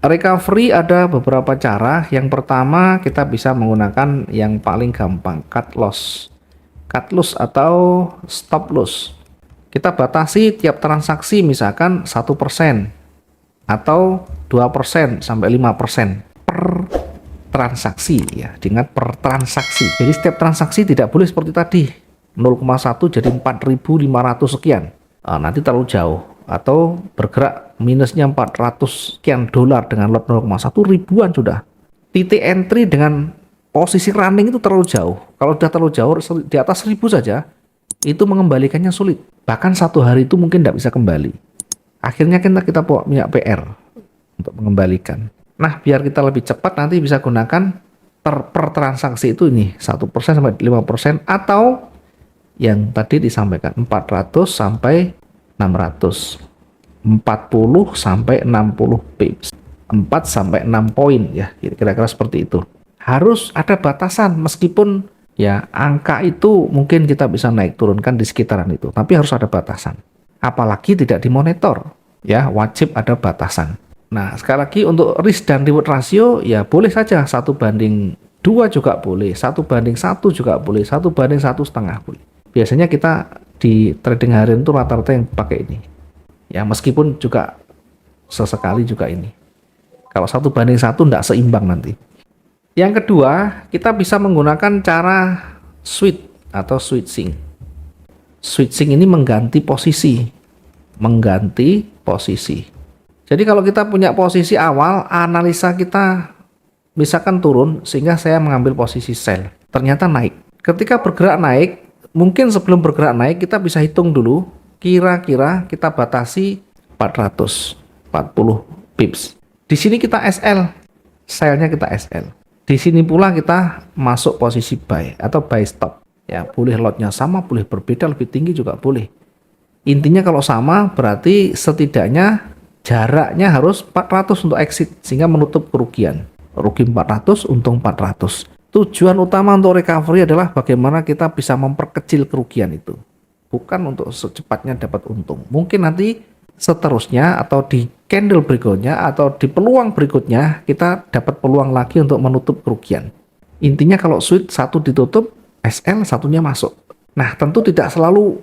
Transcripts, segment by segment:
Recovery ada beberapa cara. Yang pertama kita bisa menggunakan yang paling gampang, cut loss. Cut loss atau stop loss. Kita batasi tiap transaksi misalkan 1% atau 2% sampai 5% per transaksi ya, diingat per transaksi. Jadi setiap transaksi tidak boleh seperti tadi 0,1 jadi 4.500 sekian. Nanti terlalu jauh, atau bergerak minusnya 400 sekian dolar dengan lot 0,1 ribuan sudah. Titik entry dengan posisi running itu terlalu jauh. Kalau sudah terlalu jauh di atas 1000 saja itu mengembalikannya sulit. Bahkan satu hari itu mungkin tidak bisa kembali. Akhirnya kita punya PR untuk mengembalikan. Nah, biar kita lebih cepat nanti bisa gunakan per transaksi itu ini 1% sampai 5% atau yang tadi disampaikan 400 sampai 600, 40 sampai 60 pips, 4 sampai 6 poin ya, kira-kira seperti itu. Harus ada batasan, meskipun ya angka itu mungkin kita bisa naik turunkan di sekitaran itu, tapi harus ada batasan. Apalagi tidak dimonitor, ya wajib ada batasan. Nah, sekali lagi untuk risk dan reward ratio ya boleh saja 1:2 juga boleh, 1:1 juga boleh, 1:1,5 boleh. Biasanya kita di trading harian itu rata-rata yang pakai ini. Ya meskipun juga sesekali juga ini. Kalau 1:1 tidak seimbang nanti. Yang kedua, kita bisa menggunakan cara switch atau switching. Switching ini mengganti posisi. Jadi kalau kita punya posisi awal, analisa kita misalkan turun sehingga saya mengambil posisi sell. Ternyata naik. Ketika bergerak naik, mungkin sebelum bergerak naik kita bisa hitung dulu kira-kira kita batasi 440 pips. Di sini kita SL, sell-nya kita SL. Di sini pula kita masuk posisi buy atau buy stop. Ya, boleh lotnya sama, boleh berbeda, lebih tinggi juga boleh. Intinya kalau sama berarti setidaknya jaraknya harus 400 untuk exit sehingga menutup kerugian. Rugi 400, untung 400. Tujuan utama untuk recovery adalah bagaimana kita bisa memperkecil kerugian itu. Bukan untuk secepatnya dapat untung. Mungkin nanti seterusnya atau di candle berikutnya atau di peluang berikutnya kita dapat peluang lagi untuk menutup kerugian. Intinya kalau switch satu ditutup, SL satunya masuk. Nah, tentu tidak selalu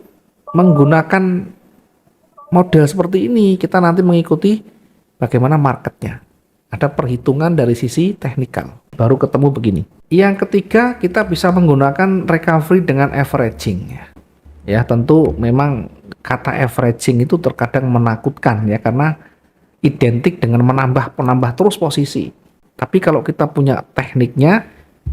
menggunakan model seperti ini. Kita nanti mengikuti bagaimana marketnya. Ada perhitungan dari sisi teknikal. Baru ketemu begini. Yang ketiga, kita bisa menggunakan recovery dengan averaging. Ya, tentu memang kata averaging itu terkadang menakutkan ya, karena identik dengan menambah terus posisi. Tapi kalau kita punya tekniknya,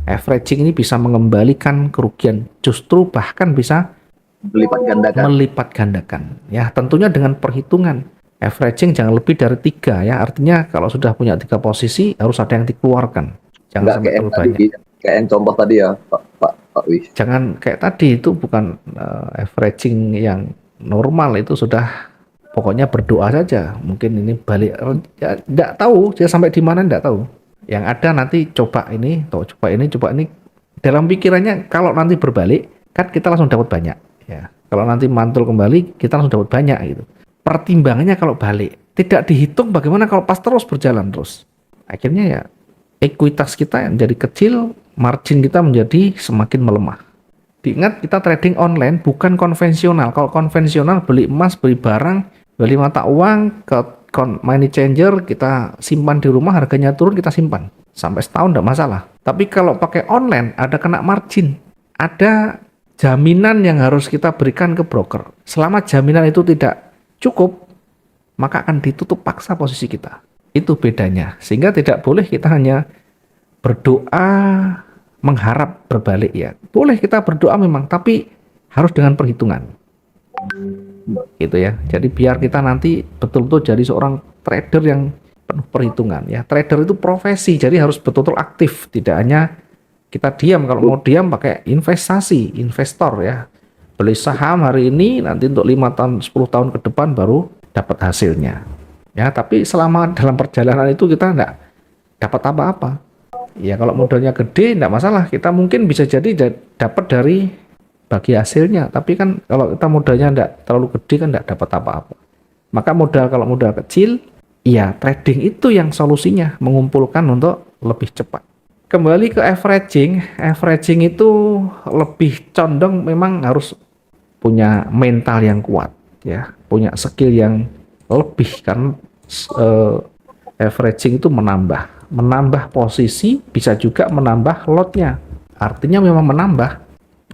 averaging ini bisa mengembalikan kerugian, justru bahkan bisa melipat gandakan. Ya, tentunya dengan perhitungan. Averaging jangan lebih dari 3 ya. Artinya kalau sudah punya 3 posisi harus ada yang dikeluarkan. Jangan sampai terlalu banyak. Kayak yang contoh tadi ya, Pak Wis. Jangan kayak tadi, itu bukan averaging yang normal, itu sudah pokoknya berdoa saja. Mungkin ini balik, ya, tidak tahu dia sampai di mana, tidak tahu. Yang ada nanti coba ini. Dalam pikirannya kalau nanti berbalik kan kita langsung dapat banyak. Ya, kalau nanti mantul kembali kita langsung dapat banyak gitu. Pertimbangannya kalau balik tidak dihitung bagaimana kalau pas terus berjalan terus. Akhirnya ya ekuitas kita yang jadi kecil, margin kita menjadi semakin melemah. Diingat kita trading online bukan konvensional. Kalau konvensional beli emas, beli barang, beli mata uang ke money changer, kita simpan di rumah, harganya turun kita simpan sampai setahun tidak masalah. Tapi kalau pakai online ada kena margin, ada jaminan yang harus kita berikan ke broker. Selama jaminan itu tidak cukup, maka akan ditutup paksa posisi kita. Itu bedanya. Sehingga tidak boleh kita hanya berdoa mengharap berbalik ya. Boleh kita berdoa memang, tapi harus dengan perhitungan. Gitu ya. Jadi biar kita nanti betul-betul jadi seorang trader yang penuh perhitungan ya. Trader itu profesi, jadi harus betul-betul aktif, tidak hanya kita diam. Kalau mau diam pakai investasi, investor ya. Beli saham hari ini, nanti untuk 5 tahun, 10 tahun ke depan baru dapat hasilnya. Ya, tapi selama dalam perjalanan itu kita enggak dapat apa-apa. Ya, kalau modalnya gede enggak masalah, kita mungkin bisa jadi dapat dari bagi hasilnya. Tapi kan kalau kita modalnya enggak terlalu gede kan enggak dapat apa-apa. Maka kalau modal kecil, Iya, trading itu yang solusinya, mengumpulkan untuk lebih cepat. Kembali ke averaging itu lebih condong memang harus punya mental yang kuat, ya, punya skill yang lebih karena eh, averaging itu menambah posisi, bisa juga menambah lotnya. Artinya memang menambah,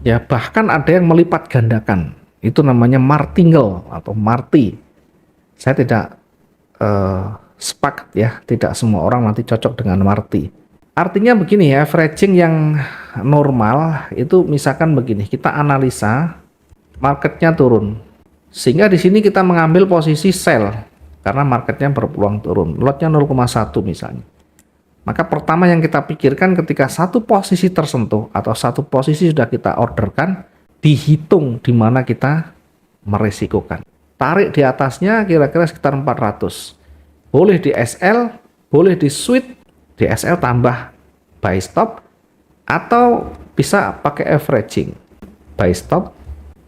ya bahkan ada yang melipat gandakan. Itu namanya martingale atau marti. Saya tidak sepakat ya, tidak semua orang nanti cocok dengan marti. Artinya begini ya, averaging yang normal itu misalkan begini, kita analisa marketnya turun, sehingga di sini kita mengambil posisi sell karena marketnya berpeluang turun, lotnya 0,1 misalnya. Maka pertama yang kita pikirkan ketika satu posisi tersentuh atau satu posisi sudah kita orderkan, dihitung di mana kita meresikokan. Tarik di atasnya kira-kira sekitar 400. Boleh di SL, boleh di switch, di SL tambah buy stop, atau bisa pakai averaging. Buy stop,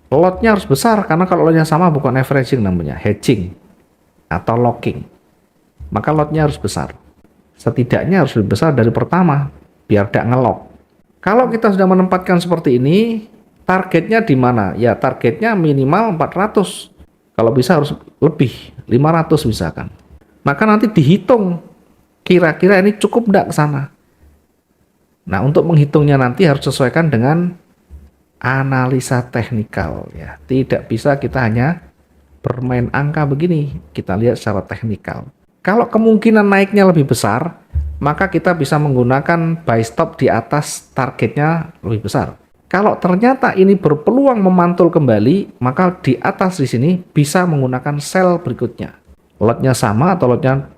lotnya harus besar karena kalau lotnya sama bukan averaging namanya, hedging atau locking. Maka lotnya harus besar. Setidaknya harus lebih besar dari pertama biar tidak ngelok. Kalau kita sudah menempatkan seperti ini, targetnya di mana? Ya targetnya minimal 400. Kalau bisa harus lebih, 500 misalkan. Maka nanti dihitung kira-kira ini cukup tidak ke sana. Nah, untuk menghitungnya nanti harus sesuaikan dengan analisa teknikal ya. Tidak bisa kita hanya bermain angka begini, kita lihat secara teknikal. Kalau kemungkinan naiknya lebih besar, maka kita bisa menggunakan buy stop di atas targetnya lebih besar. Kalau ternyata ini berpeluang memantul kembali, maka di atas di sini bisa menggunakan sell berikutnya. Lotnya sama atau lotnya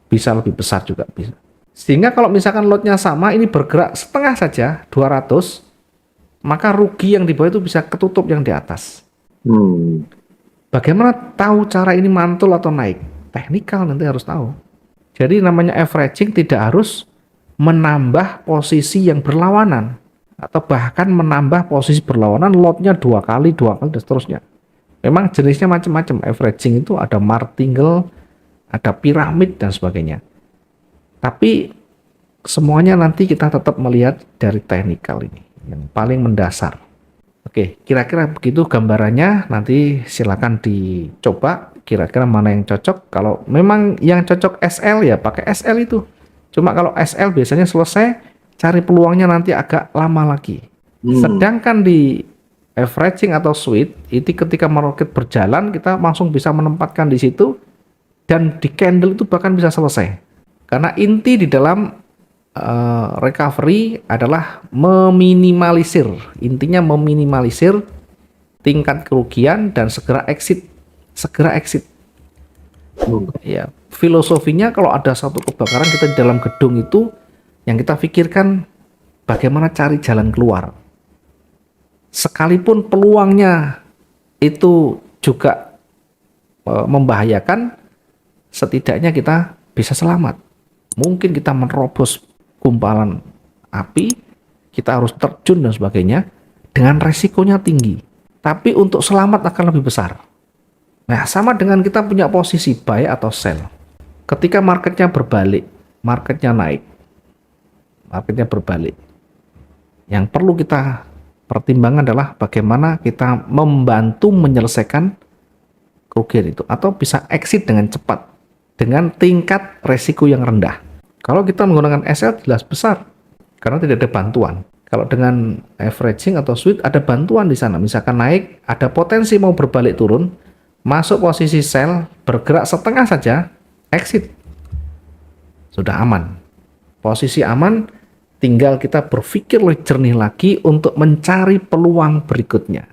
bisa lebih besar juga bisa. Sehingga kalau misalkan lotnya sama, ini bergerak setengah saja, 200, maka rugi yang di bawah itu bisa ketutup yang di atas. Bagaimana tahu cara ini mantul atau naik? Teknikal nanti harus tahu. Jadi namanya averaging tidak harus menambah posisi yang berlawanan atau bahkan menambah posisi berlawanan lotnya dua kali dan seterusnya. Memang jenisnya macam-macam. Averaging itu ada martingale, ada piramid dan sebagainya. Tapi semuanya nanti kita tetap melihat dari teknikal ini yang paling mendasar. Oke, kira-kira begitu gambarannya. Nanti silakan dicoba kira-kira mana yang cocok. Kalau memang yang cocok SL ya pakai SL itu. Cuma kalau SL biasanya selesai, cari peluangnya nanti agak lama lagi. Sedangkan di averaging atau switch, itu ketika market berjalan kita langsung bisa menempatkan di situ dan di candle itu bahkan bisa selesai. Karena inti di dalam recovery adalah meminimalisir. Intinya meminimalisir tingkat kerugian dan segera exit. Ya, filosofinya kalau ada satu kebakaran kita di dalam gedung itu yang kita pikirkan bagaimana cari jalan keluar. Sekalipun peluangnya itu juga membahayakan, setidaknya kita bisa selamat. Mungkin kita menerobos gumpalan api, kita harus terjun dan sebagainya, dengan resikonya tinggi. Tapi untuk selamat akan lebih besar. Nah, sama dengan kita punya posisi buy atau sell. Ketika marketnya berbalik, marketnya naik, marketnya berbalik. Yang perlu kita pertimbangkan adalah bagaimana kita membantu menyelesaikan kerugian itu atau bisa exit dengan cepat dengan tingkat resiko yang rendah. Kalau kita menggunakan SL jelas besar karena tidak ada bantuan. Kalau dengan averaging atau switch ada bantuan di sana. Misalkan naik, ada potensi mau berbalik turun, masuk posisi sell, bergerak setengah saja, exit. Sudah aman. Posisi aman, tinggal kita berpikir lebih jernih lagi untuk mencari peluang berikutnya.